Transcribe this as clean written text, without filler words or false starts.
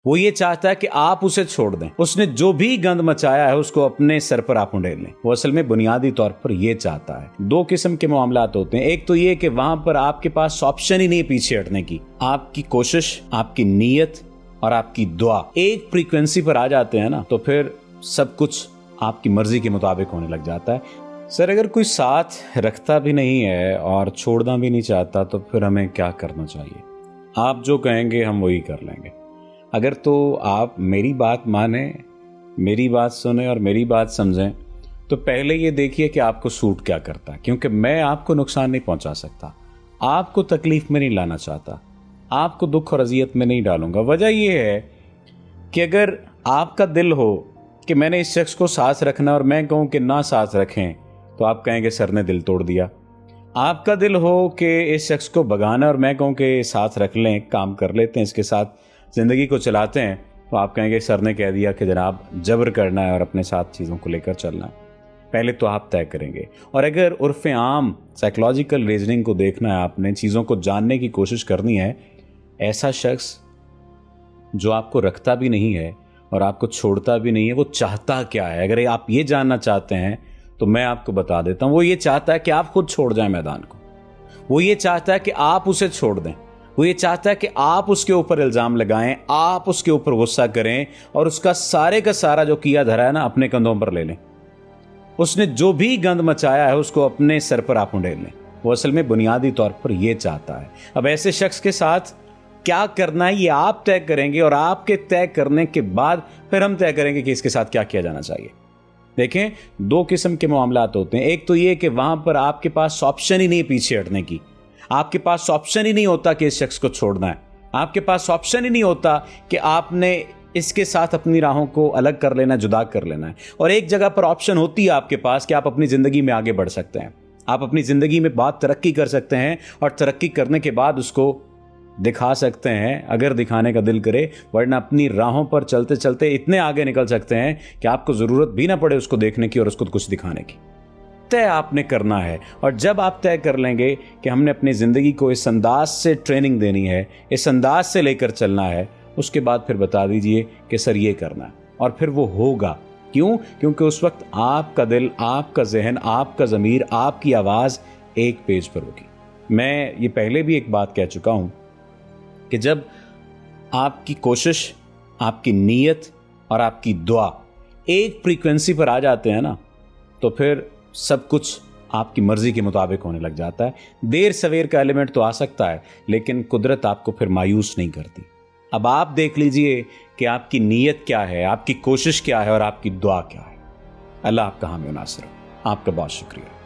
वो ये चाहता है कि आप उसे छोड़ दें। उसने जो भी गंद मचाया है उसको अपने सर पर आप उंडेल लें। वो असल में बुनियादी तौर पर ये चाहता है। दो किस्म के मामलात होते हैं। एक तो ये कि वहां पर आपके पास ऑप्शन ही नहीं पीछे हटने की। आपकी कोशिश, आपकी नीयत और आपकी दुआ एक फ्रीक्वेंसी पर आ जाते हैं ना, तो फिर सब कुछ आपकी मर्जी के मुताबिक होने लग जाता है। सर, अगर कोई साथ रखता भी नहीं है और छोड़ना भी नहीं चाहता तो फिर हमें क्या करना चाहिए? आप जो कहेंगे हम वही कर लेंगे। अगर तो आप मेरी बात माने, मेरी बात सुने और मेरी बात समझें, तो पहले ये देखिए कि आपको सूट क्या करता है, क्योंकि मैं आपको नुकसान नहीं पहुंचा सकता, आपको तकलीफ में नहीं लाना चाहता, आपको दुख और अजियत में नहीं डालूंगा। वजह यह है कि अगर आपका दिल हो कि मैंने इस शख्स को साथ रखना और मैं कहूँ कि ना साथ रखें, तो आप कहेंगे सर ने दिल तोड़ दिया। आपका दिल हो कि इस शख्स को भगाना और मैं कहूँ कि साथ रख लें, काम कर लेते हैं, इसके साथ ज़िंदगी को चलाते हैं, तो आप कहेंगे सर ने कह दिया कि जनाब जबर करना है और अपने साथ चीज़ों को लेकर चलना है। पहले तो आप तय करेंगे। और अगर उर्फ़ आम साइकोलॉजिकल रीजनिंग को देखना है, आपने चीज़ों को जानने की कोशिश करनी है, ऐसा शख्स जो आपको रखता भी नहीं है और आपको छोड़ता भी नहीं है, वो चाहता क्या है? अगर आप ये जानना चाहते हैं तो मैं आपको बता देता हूँ। वो ये चाहता है कि आप खुद छोड़ जाएं मैदान को। वो ये चाहता है कि आप उसे छोड़ दें। वो ये चाहता है कि आप उसके ऊपर इल्ज़ाम लगाएं, आप उसके ऊपर गुस्सा करें और उसका सारे का सारा जो किया धरा है ना अपने कंधों पर ले लें। उसने जो भी गंद मचाया है उसको अपने सर पर आप उंडेल लें। वो असल में बुनियादी तौर पर यह चाहता है। अब ऐसे शख्स के साथ क्या करना है ये आप तय करेंगे और आपके तय करने के बाद फिर हम तय करेंगे कि इसके साथ क्या किया जाना चाहिए। देखें, दो किस्म के मामलात होते हैं। एक तो ये कि वहां पर आपके पास ऑप्शन ही नहीं पीछे हटने की। आपके पास ऑप्शन ही नहीं होता कि इस शख्स को छोड़ना है। आपके पास ऑप्शन ही नहीं होता कि आपने इसके साथ अपनी राहों को अलग कर लेना, जुदा कर लेना है। और एक जगह पर ऑप्शन होती है आपके पास कि आप अपनी ज़िंदगी में आगे बढ़ सकते हैं, आप अपनी ज़िंदगी में बहुत तरक्की कर सकते हैं और तरक्की करने के बाद उसको दिखा सकते हैं अगर दिखाने का दिल करे, वरना अपनी राहों पर चलते चलते इतने आगे निकल सकते हैं कि आपको ज़रूरत भी ना पड़े उसको देखने की और उसको कुछ दिखाने की। तय आपने करना है। और जब आप तय कर लेंगे कि हमने अपनी ज़िंदगी को इस अंदाज से ट्रेनिंग देनी है, इस अंदाज से लेकर चलना है, उसके बाद फिर बता दीजिए कि सर ये करना है, और फिर वो होगा। क्यों? क्योंकि उस वक्त आपका दिल, आपका जहन, आपका ज़मीर, आपकी आवाज़ एक पेज पर होगी। मैं ये पहले भी एक बात कह चुका हूँ कि जब आपकी कोशिश, आपकी नीयत और आपकी दुआ एक फ्रीक्वेंसी पर आ जाते हैं ना, तो फिर सब कुछ आपकी मर्जी के मुताबिक होने लग जाता है। देर सवेर का एलिमेंट तो आ सकता है, लेकिन कुदरत आपको फिर मायूस नहीं करती। अब आप देख लीजिए कि आपकी नीयत क्या है, आपकी कोशिश क्या है और आपकी दुआ क्या है। अल्लाह आपका हामी नासिर हो। आपका बहुत शुक्रिया।